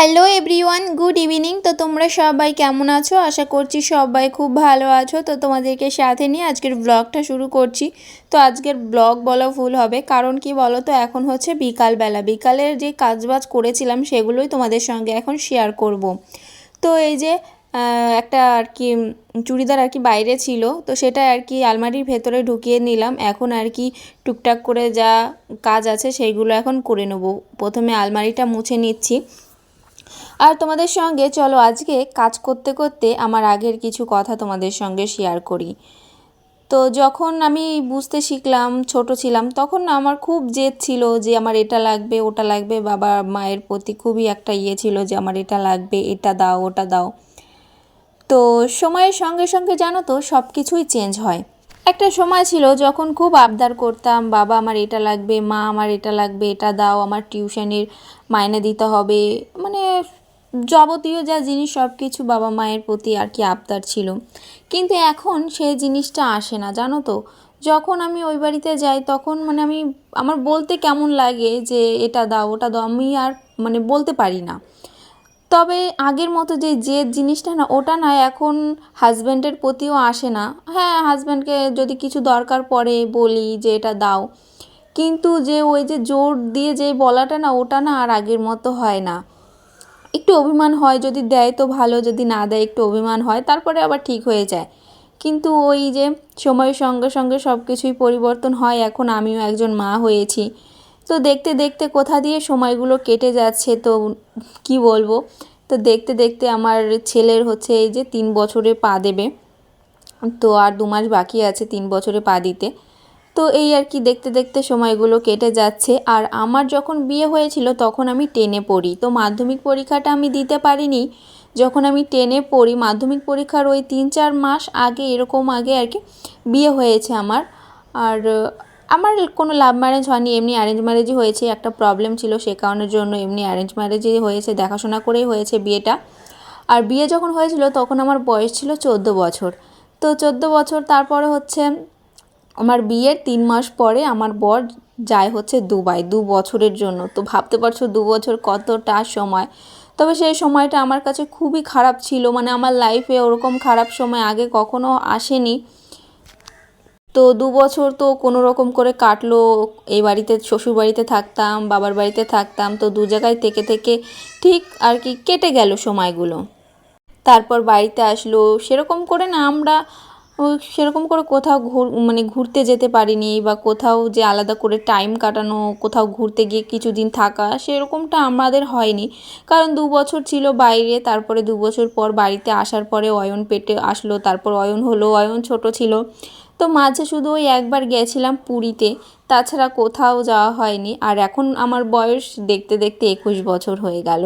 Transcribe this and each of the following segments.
Hello everyone, good evening. তো তোমরা সবাই কেমন আছো? আশা করছি সবাই খুব ভালো আছো। তো তোমাদেরকে সাথে নিয়ে আজকের ব্লগটা শুরু করছি। তো আজকের ব্লগ বলা ভুল হবে, কারণ কি বলো তো, এখন হচ্ছে বিকালবেলা। বিকালের যে কাজবাজ করেছিলাম সেগুলোই তোমাদের সঙ্গে এখন শেয়ার করব। তো এই যে একটা আর কি চুড়িদার আর কি বাইরে ছিল, তো সেটা আর কি আলমারির ভেতরে ঢুকিয়ে নিলাম। এখন আর কি টুকটাক করে যা কাজ আছে সেইগুলো এখন করে নেব। প্রথমে আলমারিটা মুছে নিচ্ছি। আর তোমাদের সঙ্গে চলো আজকে কাজ করতে করতে আমার আগের কিছু কথা তোমাদের সঙ্গে শেয়ার করি। তো যখন আমি বুঝতে শিখলাম, ছোট ছিলাম, তখন না আমার খুব জেদ ছিল যে আমার এটা লাগবে ওটা লাগবে। বাবা মায়ের প্রতি খুবই একটা ইয়ে ছিল যে আমার এটা লাগবে, এটা দাও ওটা দাও। তো সময়ের সঙ্গে সঙ্গে জানো তো সব কিছুই চেঞ্জ হয়। একটা সময় ছিল যখন খুব আবদার করতাম, বাবা আমার এটা লাগবে, মা আমার এটা লাগবে, এটা দাও, আমার টিউশনির মাইনে দিতে হবে, মানে যাবতীয় যা জিনিস সব কিছু বাবা মায়ের প্রতি আর কি আবদার ছিল। কিন্তু এখন সেই জিনিসটা আসে না, জানো তো। যখন আমি ওই বাড়িতে যাই তখন মানে আমার বলতে কেমন লাগে যে এটা দাও ওটা দাও, আমি আর মানে বলতে পারি না। তবে আগের মতো যে জেদ জিনিসটা না, ওটা না এখন হাজব্যান্ডের প্রতিও আসে না। হ্যাঁ, হাজব্যান্ডকে যদি কিছু দরকার পড়ে বলি যে এটা দাও, কিন্তু যে ওই যে জোর দিয়ে যে বলাটা না, ওটা না আর আগের মতো হয় না। একটু অভিমান হয়, যদি দেয় তো ভালো, যদি না দেয় একটু অভিমান হয়, তারপরে আবার ঠিক হয়ে যায়। কিন্তু ওই যে সময়ের সঙ্গে সঙ্গে সব কিছুই পরিবর্তন হয়। এখন আমিও একজন মা হয়েছি। তো দেখতে দেখতে কোথা দিয়ে সময়গুলো কেটে যাচ্ছে, তো কি বলবো। তো দেখতে দেখতে আমার ছেলের হচ্ছে এই যে 3 বছরে পা দেবে। তো আর 2 মাস বাকি আছে 3 বছরে পা দিতে। তো এই আর কি দেখতে দেখতে সময়গুলো কেটে যাচ্ছে। আর আমার যখন বিয়ে হয়েছিল তখন আমি 10-এ পড়ি। তো মাধ্যমিক পরীক্ষাটা আমি দিতে পারিনি। যখন আমি 10-এ পড়ি, মাধ্যমিক পরীক্ষার ওই 3-4 মাস আগে, এরকম আগে আর কি বিয়ে হয়েছে আমার। আর আমার কোনো লাভ ম্যারেজ হয়নি, এমনি অ্যারেঞ্জ ম্যারেজই হয়েছে। একটা প্রবলেম ছিল সে কারণের জন্য এমনি অ্যারেঞ্জ ম্যারেজই হয়েছে, দেখাশোনা করেই হয়েছে বিয়েটা। আর বিয়ে যখন হয়েছিল তখন আমার বয়স ছিল 14 বছর। তো 14 বছর, তারপরে হচ্ছে আমার বিয়ের 3 মাস পরে আমার বর যায় হচ্ছে দুবাই 2 বছরের জন্য। তো ভাবতে পারছো 2 বছর কতটা সময়। তবে সেই সময়টা আমার কাছে খুবই খারাপ ছিল, মানে আমার লাইফে ওরকম খারাপ সময় আগে কখনো আসেনি। তো 2 বছর তো কোনো রকম করে কাটলো। এই বাড়িতে, শ্বশুর বাড়িতে থাকতাম, বাবার বাড়িতে থাকতাম, তো দু জায়গায় থেকে থেকে ঠিক আর কি কেটে গেল সময়গুলো। তারপর বাড়িতে আসলো, সেরকম করে না আমরা সেরকম করে কোথাও মানে ঘুরতে যেতে পারিনি, বা কোথাও যে আলাদা করে টাইম কাটানো, কোথাও ঘুরতে গিয়ে কিছুদিন থাকা, সেরকমটা আমাদের হয়নি। কারণ 2 বছর ছিল বাইরে, তারপরে 2 বছর পর বাড়িতে আসার পরে অয়ন পেটে আসলো, তারপর অয়ন হলো। অয়ন ছোট ছিল, তো মাঝে শুধু ওই একবার গেছিলাম পুরীতে, তাছাড়া কোথাও যাওয়া হয়নি। আর এখন আমার বয়স দেখতে দেখতে 21 বছর হয়ে গেল।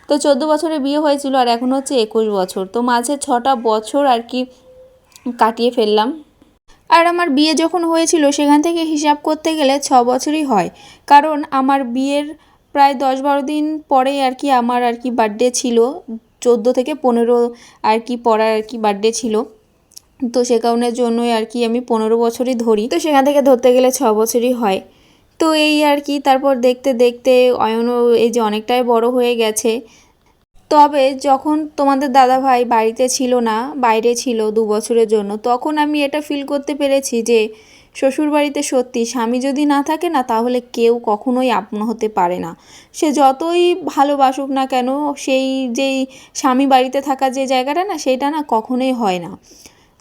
তো 14 বছরে বিয়ে হয়েছিল আর এখন হচ্ছে 21 বছর। তো মাঝে 6টা বছর আর কি কাটিয়ে ফেললাম। আর আমার বিয়ে যখন হয়েছিল সেখান থেকে হিসাব করতে গেলে 6 বছরই হয়। কারণ আমার বিয়ের প্রায় 10-12 দিন পরে আর কি আমার আর কি বার্থডে ছিল। 14 থেকে 15 আর কি পড়ার আর কি বার্থডে ছিল। তো সে কারণের জন্যই আর কি আমি 15 বছরই ধরি, তো সেখান থেকে ধরতে গেলে 6 বছরই হয়। তো এই আর কি তারপর দেখতে দেখতে অয়নও এই যে অনেকটাই বড় হয়ে গেছে। তবে যখন তোমাদের দাদাভাই বাড়িতে ছিল না, বাইরে ছিল 2 বছরের জন্য, তখন আমি এটা ফিল করতে পেরেছি যে শ্বশুরবাড়িতে সত্যি স্বামী যদি না থাকে না, তাহলে কেউ কখনোই আপন হতে পারে না। সে যতই ভালোবাসুক না কেন, সেই যেই স্বামী বাড়িতে থাকা যে জায়গাটা না, সেইটা না কখনোই হয় না।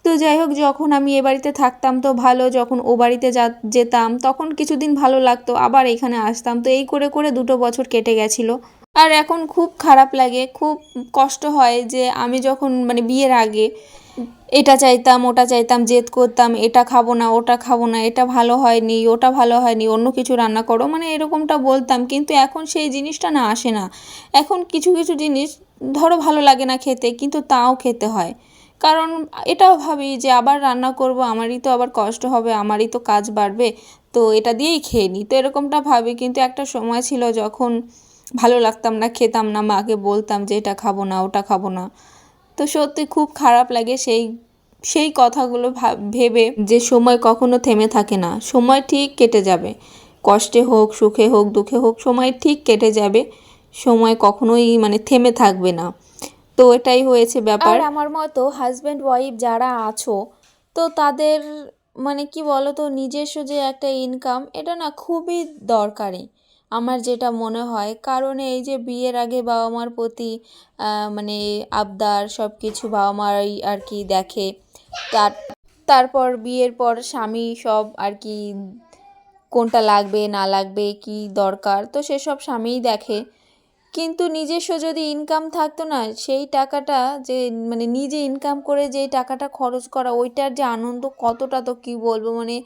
তো যাই হোক, যখন আমি এ বাড়িতে থাকতাম তো ভালো, যখন ও বাড়িতে যেতাম তখন কিছুদিন ভালো লাগতো, আবার এখানে আসতাম। তো এই করে করে 2 বছর কেটে গেছিলো। আর এখন খুব খারাপ লাগে, খুব কষ্ট হয় যে আমি যখন মানে বিয়ের আগে এটা চাইতাম ওটা চাইতাম, জেদ করতাম, এটা খাবো না ওটা খাবো না, এটা ভালো হয়নি ওটা ভালো হয়নি, অন্য কিছু রান্না করো, মানে এরকমটা বলতাম। কিন্তু এখন সেই জিনিসটা না আসে না। এখন কিছু কিছু জিনিস ধরো ভালো লাগে না খেতে, কিন্তু তাও খেতে হয়। কারণ এটাও ভাবি যে আবার রান্না করব, আমারই তো আবার কষ্ট হবে, আমারই তো কাজ বাড়বে, তো এটা দিয়েই খেয়ে নিই, তো এরকমটা ভাবি। কিন্তু একটা সময় ছিল যখন ভালো লাগতাম না, খেতাম না, মাকে বলতাম যে এটা খাবো না ওটা খাবো না। তো সত্যি খুব খারাপ লাগে সেই সেই কথাগুলো ভেবে, যে সময় কখনো থেমে থাকে না, সময় ঠিক কেটে যাবে। কষ্টে হোক, সুখে হোক, দুঃখে হোক, সময় ঠিক কেটে যাবে। সময় কখনোই মানে থেমে থাকবে না। তো এটাই হয়েছে ব্যাপার। আর আমার মতো হাজব্যান্ড ওয়াইফ যারা আছো, তো তাদের মানে কি বলো তো, নিজস্ব যে একটা ইনকাম, এটা না খুবই দরকারি আমার যেটা মনে হয়। কারণ এই যে বিয়ের আগে বাবা মার প্রতি মানে আবদার সব কিছু বাবা মাই আর কি দেখে, তার তারপর বিয়ের পর স্বামী সব আর কি কোনটা লাগবে না লাগবে কি দরকার, তো সেসব স্বামীই দেখে। কিন্তু নিজস্ব যদি ইনকাম থাকতো না, সেই টাকাটা যে মানে নিজে ইনকাম করে যেই টাকাটা খরচ করা, ওইটার যে আনন্দ কতটা তো কি বলবো, মানে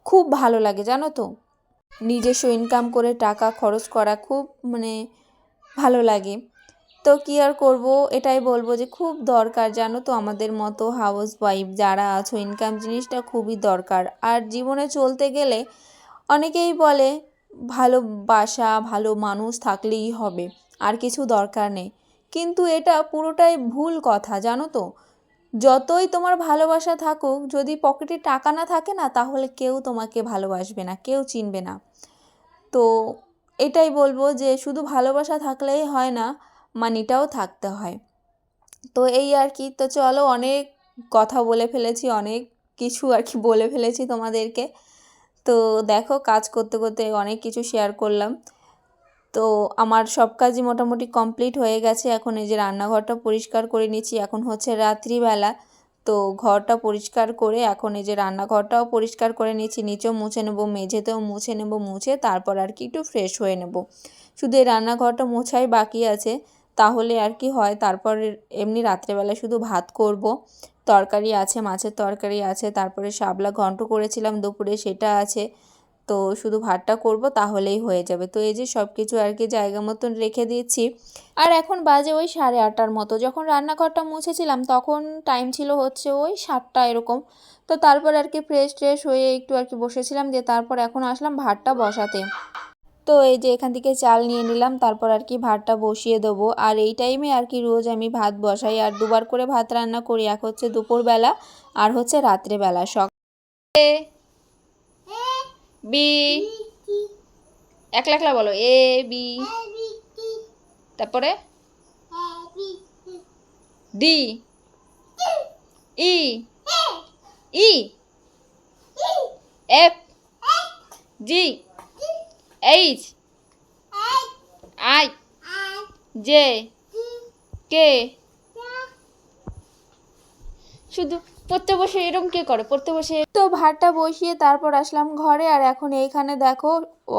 খুব ভালো লাগে জানো তো। নিজস্ব ইনকাম করে টাকা খরচ করা খুব মানে ভালো লাগে। তো কী আর করব, এটাই বলবো যে খুব দরকার জানো তো, আমাদের মতো হাউস ওয়াইফ যারা আছো, ইনকাম জিনিসটা খুবই দরকার। আর জীবনে চলতে গেলে অনেকেই বলে ভালোবাসা ভালো মানুষ থাকলেই হবে, আর কিছু দরকার নেই। কিন্তু এটা পুরোটাই ভুল কথা জানো তো। যতই তোমার ভালোবাসা থাকুক, যদি পকেটে টাকা না থাকে না, তাহলে কেউ তোমাকে ভালোবাসবে না, কেউ চিনবে না। তো এটাই বলবো যে শুধু ভালোবাসা থাকলেই হয় না, মানিটাও থাকতে হয়। তো এই আর কি। তো চলো, অনেক কথা বলে ফেলেছি, অনেক কিছু আর কি বলে ফেলেছি তোমাদেরকে। তো দেখো, কাজ করতে করতে অনেক কিছু শেয়ার করলাম। তো আমার সব কাজই মোটামুটি কমপ্লিট হয়ে গেছে। এখন এই যে রান্নাঘরটা পরিষ্কার করে নিচ্ছি, এখন হচ্ছে রাত্রিবেলা। তো ঘরটা পরিষ্কার করে এখন এই যে রান্নাঘরটাও পরিষ্কার করে নিচ্ছি, নিচেও মুছে নেবো, মেঝেতেও মুছে নেব, মুছে তারপর আর কি একটু ফ্রেশ হয়ে নেব। শুধু এই রান্নাঘরটা মোছাই বাকি আছে, তাহলে আর কি হয়। তারপর এমনি রাত্রেবেলা শুধু ভাত করব, তরকারি আছে, মাছের তরকারি আছে, তারপরে শাপলা ঘন্ট করেছিলাম দুপুরে, সেটা আছে। তো শুধু ভাতটা করব, তাহলেই হয়ে যাবে। তো এই যে সব কিছু আর কি জায়গা মতন রেখে দিয়েছি। আর এখন বাজে ওই 8:30টার মতো। যখন রান্নাঘরটা মুছেছিলাম তখন টাইম ছিল হচ্ছে ওই 7টা এরকম। তো তারপর আর কি ফ্রেশ ট্রেশ হয়ে একটু আর কি বসেছিলাম, দিয়ে তারপর এখন আসলাম ভাতটা বসাতে। তো এই যে এখান থেকে চাল নিয়ে নিলাম, তারপর আর কি ভাতটা বসিয়ে দেবো। আর এই টাইমে আর কি রোজ আমি ভাত বসাই, আর দুবার করে ভাত রান্না করি, এক হচ্ছে দুপুরবেলা আর হচ্ছে রাত্রেবেলা। সকালে বি, একলা একলা বলো, এ বি, তারপরে D, E, E, F, G, H, I, J, K. শুধু পড়তে বসে এরকম কে করে, পড়তে বসে। তো ভাতটা বসিয়ে তারপর আসলাম ঘরে। আর এখন এইখানে দেখো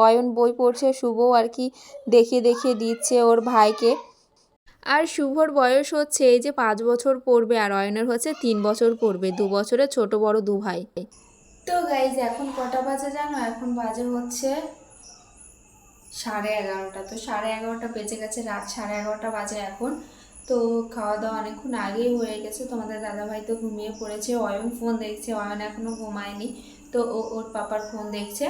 অয়ন বই পড়ছে, শুভ আর কি দেখিয়ে দেখিয়ে দিচ্ছে ওর ভাইকে। আর শুভর বয়স হচ্ছে এই যে 5 বছর পড়বে, আর অয়নের হচ্ছে 3 বছর পড়বে, 2 বছরের ছোট বড় 2 ভাই। তো গাইজ এখন কটা বাজে জানো, এখন বাজে হচ্ছে 11:30। তো 11:30 বেজে গেছে, রাত 11:30 বাজে এখন। তো খাওয়া দাওয়া অনেকক্ষণ আগেই হয়ে গেছে। তোমাদের দাদাভাই তো ঘুমিয়ে পড়েছে, অয়ন ফোন দেখছে, অয়ন এখনও ঘুমায়নি। তো ওর পাপার ফোন দেখছে।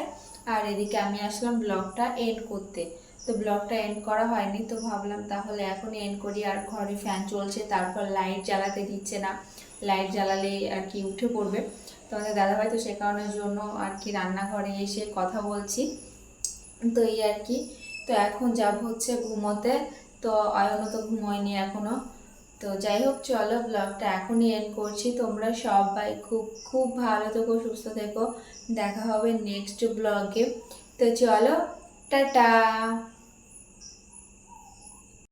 আর এদিকে আমি আসলাম ব্লগটা এন্ড করতে। তো ব্লগটা এন্ড করা হয়নি, তো ভাবলাম তাহলে এখনই এন্ড করি। আর ঘরে ফ্যান চলছে, তারপর লাইট জ্বালাতে দিচ্ছে না, লাইট জ্বালালে আর কি উঠে পড়বে তোমাদের দাদাভাই। তো সে কারণের জন্য আর কি রান্নাঘরে এসে কথা বলছি। তো এই আর কি। তো এখন যাব হচ্ছে ঘুমোতে। তো অয়নও তো ঘুমোয়নি এখনো। তো যাই হোক, চলো ব্লগটা এখনই এন্ড করছি। তোমরা সবাই খুব খুব ভালো থেকো, সুস্থ থেকো। দেখা হবে নেক্সট ব্লগে। তো চলো, টাটা।